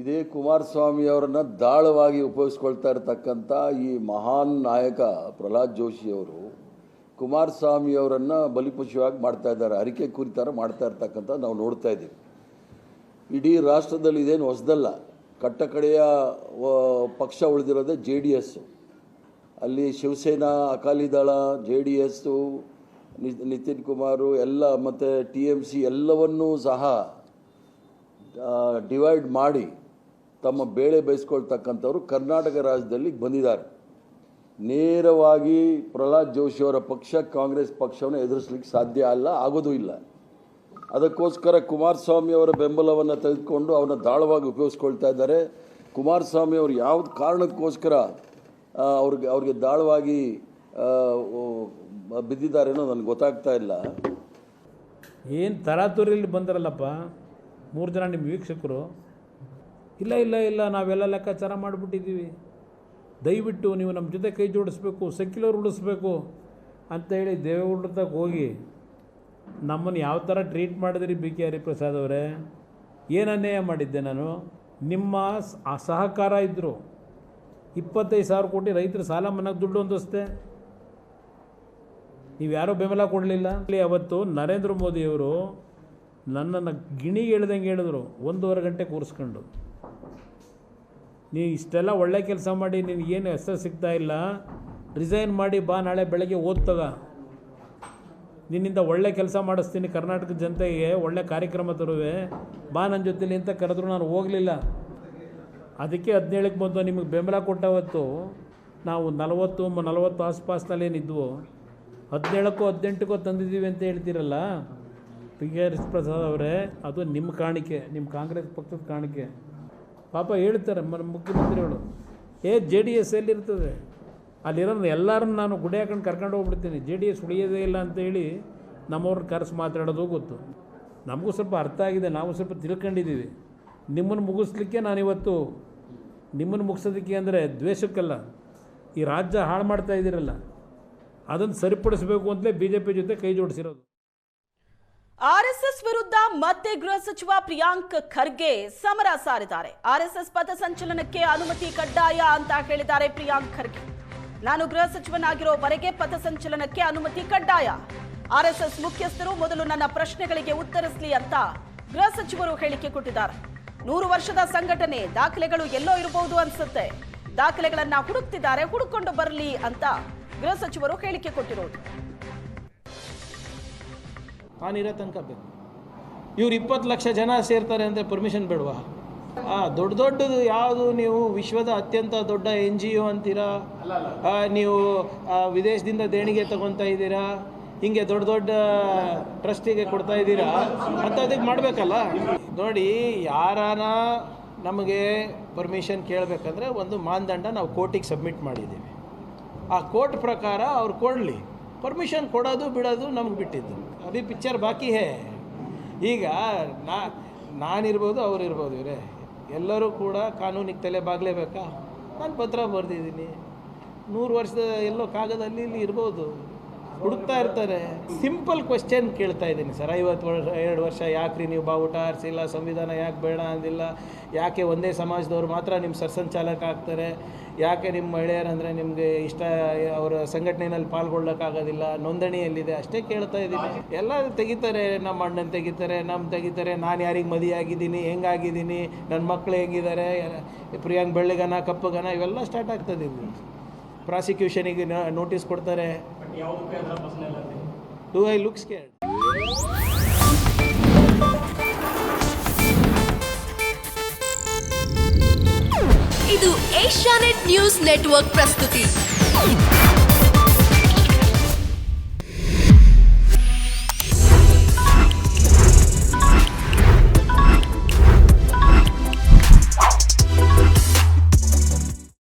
ಇದೇ ಕುಮಾರಸ್ವಾಮಿ ಅವರನ್ನ ದಾಳವಾಗಿ ಉಪಯೋಗಿಸ್ಕೊಳ್ತಾ ಇರತಕ್ಕಂಥ ಈ ಮಹಾನ್ ನಾಯಕ ಪ್ರಹ್ಲಾದ್ ಜೋಶಿ ಅವರು ಕುಮಾರಸ್ವಾಮಿ ಅವರನ್ನು ಬಲಿಪಶುವಾಗಿ ಮಾಡ್ತಾ ಇದ್ದಾರೆ, ಅರಿಕೆ ಕುರಿತಾರ ಮಾಡ್ತಾ ಇರ್ತಕ್ಕಂಥ ನಾವು ನೋಡ್ತಾ ಇದ್ದೀವಿ. ಇಡೀ ರಾಷ್ಟ್ರದಲ್ಲಿ ಇದೇನು ಹೊಸದಲ್ಲ. ಕಟ್ಟಕಡೆಯ ಪಕ್ಷ ಉಳಿದಿರೋದೇ JDS. ಅಲ್ಲಿ ಶಿವಸೇನಾ, ಅಕಾಲಿದಳ, JDS, ನಿತಿನ್ ಕುಮಾರ್ ಎಲ್ಲ ಮತ್ತು TMC ಎಲ್ಲವನ್ನೂ ಸಹ ಡಿವೈಡ್ ಮಾಡಿ ತಮ್ಮ ಬೇಳೆ ಬೇಯಿಸ್ಕೊಳ್ತಕ್ಕಂಥವ್ರು ಕರ್ನಾಟಕ ರಾಜ್ಯದಲ್ಲಿ ಬಂದಿದ್ದಾರೆ. ನೇರವಾಗಿ ಪ್ರಹ್ಲಾದ್ ಜೋಶಿ ಅವರ ಪಕ್ಷ ಕಾಂಗ್ರೆಸ್ ಪಕ್ಷವನ್ನು ಎದುರಿಸಲಿಕ್ಕೆ ಸಾಧ್ಯ ಅಲ್ಲ, ಆಗೋದೂ ಇಲ್ಲ. ಅದಕ್ಕೋಸ್ಕರ ಕುಮಾರಸ್ವಾಮಿ ಅವರ ಬೆಂಬಲವನ್ನು ತೆಗೆದುಕೊಂಡು ಅವನ್ನ ದಾಳವಾಗಿ ಉಪಯೋಗಿಸ್ಕೊಳ್ತಾ ಇದ್ದಾರೆ. ಕುಮಾರಸ್ವಾಮಿ ಅವರು ಯಾವ್ದು ಕಾರಣಕ್ಕೋಸ್ಕರ ಅವ್ರಿಗೆ ದಾಳವಾಗಿ ಬಿದ್ದಿದ್ದಾರೇನೋ ನನಗೆ ಗೊತ್ತಾಗ್ತಾ ಇಲ್ಲ. ಏನು ತರಾತುರಿಯಲ್ಲಿ ಬಂದರಲ್ಲಪ್ಪ 3 ಜನ ನಿಮ್ಮ ವೀಕ್ಷಕರು. ಇಲ್ಲ ಇಲ್ಲ ಇಲ್ಲ ನಾವೆಲ್ಲ ಲೆಕ್ಕಾಚಾರ ಮಾಡಿಬಿಟ್ಟಿದ್ದೀವಿ, ದಯವಿಟ್ಟು ನೀವು ನಮ್ಮ ಜೊತೆ ಕೈ ಜೋಡಿಸ್ಬೇಕು, ಸೆಕ್ಯುಲರ್ ಉಳಿಸ್ಬೇಕು ಅಂತೇಳಿ ದೇವೇಗೌಡರ ಹೋಗಿ ನಮ್ಮನ್ನು ಯಾವ ಥರ ಟ್ರೀಟ್ ಮಾಡಿದ್ರಿ BK ಹರಿಪ್ರಸಾದ್ ಅವರೇ? ಏನು ಅನ್ಯಾಯ ಮಾಡಿದ್ದೆ ನಾನು? ನಿಮ್ಮ ಸಹಕಾರ ಇದ್ದರು. 25,000 ಕೋಟಿ ರೈತರ ಸಾಲ ಮನ್ನಾಗ ದುಡ್ಡು ಹೊಂದಿಸ್ತೆ, ನೀವು ಯಾರೋ ಬೆಂಬಲ ಕೊಡಲಿಲ್ಲ. ಅವತ್ತು ನರೇಂದ್ರ ಮೋದಿಯವರು ನನ್ನನ್ನು ಗಿಣಿಗೆ ಹೇಳ್ದಂಗೆ ಹೇಳಿದ್ರು, 1.5 ಗಂಟೆ ಕೂರಿಸ್ಕೊಂಡು. ನೀ ಇಷ್ಟೆಲ್ಲ ಒಳ್ಳೆ ಕೆಲಸ ಮಾಡಿ ನಿನಗೇನು ಹೆಸರು ಸಿಗ್ತಾ ಇಲ್ಲ, ರಿಸೈನ್ ಮಾಡಿ ಬಾ, ನಾಳೆ ಬೆಳಗ್ಗೆ ಓದ್ತಗ, ನಿನ್ನಿಂದ ಒಳ್ಳೆ ಕೆಲಸ ಮಾಡಿಸ್ತೀನಿ, ಕರ್ನಾಟಕದ ಜನತೆಗೆ ಒಳ್ಳೆ ಕಾರ್ಯಕ್ರಮ ತರುವೆ, ಬಾ ನನ್ನ ಜೊತೆಲಿ ಅಂತ ಕರೆದ್ರು. ನಾನು ಹೋಗಲಿಲ್ಲ. ಅದಕ್ಕೆ 17ಕ್ಕೆ ಬಂದು ನಿಮಗೆ ಬೆಂಬಲ ಕೊಟ್ಟವತ್ತು ನಾವು 40 ಆಸ್ಪಾಸ್ನಲ್ಲೇನಿದ್ವು, 17ಕ್ಕೋ 18ಕ್ಕೋ ತಂದಿದ್ದೀವಿ ಅಂತ ಹೇಳ್ತೀರಲ್ಲ BK ಹರಿಪ್ರಸಾದ್ ಅವರೇ, ಅದು ನಿಮ್ಮ ಕಾಣಿಕೆ, ನಿಮ್ಮ ಕಾಂಗ್ರೆಸ್ ಪಕ್ಷದ ಕಾಣಿಕೆ. ಪಾಪ ಹೇಳ್ತಾರೆ ಮುಖ್ಯಮಂತ್ರಿಗಳು, JDS ಎಲ್ಲಿರ್ತದೆ ಅಲ್ಲಿರೋದು ಎಲ್ಲರನ್ನ ನಾನು ಗುಡಿ ಹಾಕೊಂಡು ಕರ್ಕೊಂಡು ಹೋಗ್ಬಿಡ್ತೀನಿ, JDS ಉಳಿಯೋದೇ ಇಲ್ಲ ಅಂತೇಳಿ ನಮ್ಮವ್ರನ್ನ ಕರೆಸಿ ಮಾತಾಡೋದು ಗೊತ್ತು. ನಮಗೂ ಸ್ವಲ್ಪ ಅರ್ಥ ಆಗಿದೆ, ನಾವು ಸ್ವಲ್ಪ ತಿಳ್ಕೊಂಡಿದ್ದೀವಿ. ನಿಮ್ಮನ್ನು ಮುಗಿಸ್ಲಿಕ್ಕೆ ನಾನಿವತ್ತು, ನಿಮ್ಮನ್ನು ಮುಗಿಸೋದಕ್ಕೆ ಅಂದರೆ ದ್ವೇಷಕ್ಕಲ್ಲ, ಈ ರಾಜ್ಯ ಹಾಳು ಮಾಡ್ತಾ ಇದ್ದೀರಲ್ಲ ಅದನ್ನು ಸರಿಪಡಿಸಬೇಕು ಅಂತಲೇ BJP ಜೊತೆ ಕೈ ಜೋಡಿಸಿರೋದು. RSS ವಿರುದ್ಧ ಮತ್ತೆ ಗೃಹ ಸಚಿವ ಪ್ರಿಯಾಂಕ್ ಖರ್ಗೆ ಸಮರ ಸಾರಿದ್ದಾರೆ. RSS ಪಥಸಂಚಲನಕ್ಕೆ ಅನುಮತಿ ಕಡ್ಡಾಯ ಅಂತ ಹೇಳಿದ್ದಾರೆ ಪ್ರಿಯಾಂಕ್ ಖರ್ಗೆ. ನಾನು ಗೃಹ ಸಚಿವನಾಗಿರೋವರೆಗೆ ಪಥಸಂಚಲನಕ್ಕೆ ಅನುಮತಿ ಕಡ್ಡಾಯ. RSS ಮುಖ್ಯಸ್ಥರು ಮೊದಲು ನನ್ನ ಪ್ರಶ್ನೆಗಳಿಗೆ ಉತ್ತರಿಸಲಿ ಅಂತ ಗೃಹ ಸಚಿವರು ಹೇಳಿಕೆ ಕೊಟ್ಟಿದ್ದಾರೆ. 100 ವರ್ಷದ ಸಂಘಟನೆ, ದಾಖಲೆಗಳು ಎಲ್ಲೋ ಇರಬಹುದು ಅನ್ಸುತ್ತೆ, ದಾಖಲೆಗಳನ್ನ ಹುಡುಕ್ತಿದ್ದಾರೆ, ಹುಡುಕೊಂಡು ಬರಲಿ ಅಂತ ಗೃಹ ಸಚಿವರು ಹೇಳಿಕೆ ಕೊಟ್ಟಿರೋದು. ನಾನಿರೋ ತನಕ ಬೇಕು. ಇವ್ರು 20 ಲಕ್ಷ ಜನ ಸೇರ್ತಾರೆ ಅಂದರೆ ಪರ್ಮಿಷನ್ ಬೇಡವಾ? ದೊಡ್ಡದು ಯಾವುದು ನೀವು ವಿಶ್ವದ ಅತ್ಯಂತ ದೊಡ್ಡ NGO ಅಂತೀರಾ, ನೀವು ವಿದೇಶದಿಂದ ದೇಣಿಗೆ ತಗೊತಾ ಇದ್ದೀರಾ, ಹಿಂಗೆ ದೊಡ್ಡ ಟ್ರಸ್ಟಿಗೆ ಕೊಡ್ತಾ ಇದ್ದೀರಾ ಅಂತ ಅದಕ್ಕೆ ಮಾಡಬೇಕಲ್ಲ. ನೋಡಿ, ಯಾರಾನ ನಮಗೆ ಪರ್ಮಿಷನ್ ಕೇಳಬೇಕಂದ್ರೆ ಒಂದು ಮಾನದಂಡ ನಾವು ಕೋರ್ಟಿಗೆ ಸಬ್ಮಿಟ್ ಮಾಡಿದ್ದೀವಿ. ಆ ಕೋರ್ಟ್ ಪ್ರಕಾರ ಅವ್ರು ಕೊಡಲಿ, ಪರ್ಮಿಷನ್ ಕೊಡೋದು ಬಿಡೋದು ನಮ್ಗೆ ಬಿಟ್ಟಿದ್ದು. ಅಭಿ ಪಿಕ್ಚರ್ ಬಾಕಿ ಹೇ. ಈಗ ನಾನಿರ್ಬೋದು, ಅವರಿರ್ಬೋದು, ಇವರೇ ಎಲ್ಲರೂ ಕೂಡ ಕಾನೂನಿಗೆ ತಲೆ ಬಾಗಲೇಬೇಕಾ? ನಾನು ಪತ್ರ ಬರೆದಿದ್ದೀನಿ, 100 ವರ್ಷದ ಎಲ್ಲೋ ಕಾಗದಲ್ಲಿ ಇಲ್ಲಿ ಇರ್ಬೋದು, ಹುಡುಕ್ತಾ ಇರ್ತಾರೆ. ಸಿಂಪಲ್ ಕ್ವೆಶ್ಚನ್ ಕೇಳ್ತಾ ಇದ್ದೀನಿ ಸರ್. 52 ವರ್ಷ ಯಾಕ್ರಿ ನೀವು ಬಾವುಟ ಆರಿಸಿಲ್ಲ, ಸಂವಿಧಾನ ಯಾಕೆ ಬೇಡ ಅಂದಿಲ್ಲ, ಯಾಕೆ ಒಂದೇ ಸಮಾಜದವ್ರು ಮಾತ್ರ ನಿಮ್ಮ ಸರ್ಸಂಚಾಲಕ ಆಗ್ತಾರೆ, ಯಾಕೆ ನಿಮ್ಮ ಮಹಿಳೆಯರಂದರೆ ನಿಮಗೆ ಇಷ್ಟ, ಅವರ ಸಂಘಟನೆಯಲ್ಲಿ ಪಾಲ್ಗೊಳ್ಳೋಕ್ಕಾಗೋದಿಲ್ಲ, ನೋಂದಣಿಯಲ್ಲಿದೆ, ಅಷ್ಟೇ ಕೇಳ್ತಾ ಇದ್ದೀನಿ. ಎಲ್ಲ ತೆಗಿತಾರೆ, ನಮ್ಮ ಅಣ್ಣನ ತೆಗಿತಾರೆ, ತೆಗಿತಾರೆ, ನಾನು ಯಾರಿಗೆ ಮದುವೆ ಆಗಿದ್ದೀನಿ, ಹೆಂಗಾಗಿದ್ದೀನಿ, ನನ್ನ ಮಕ್ಕಳು ಹೆಂಗಿದ್ದಾರೆ, ಪ್ರಿಯಾಂಕ್ ಬೆಳ್ಳಗನ ಕಪ್ಪಗನ, ಇವೆಲ್ಲ ಸ್ಟಾರ್ಟ್ ಆಗ್ತದೆ. ಪ್ರಾಸಿಕ್ಯೂಷನಿಗೆ ನೋಟಿಸ್ ಕೊಡ್ತಾರೆ. Do I look scared? ಇದು ಏಷ್ಯಾನೆಟ್ ನ್ಯೂಸ್ ನೆಟ್ವರ್ಕ್ ಪ್ರಸ್ತುತಿ.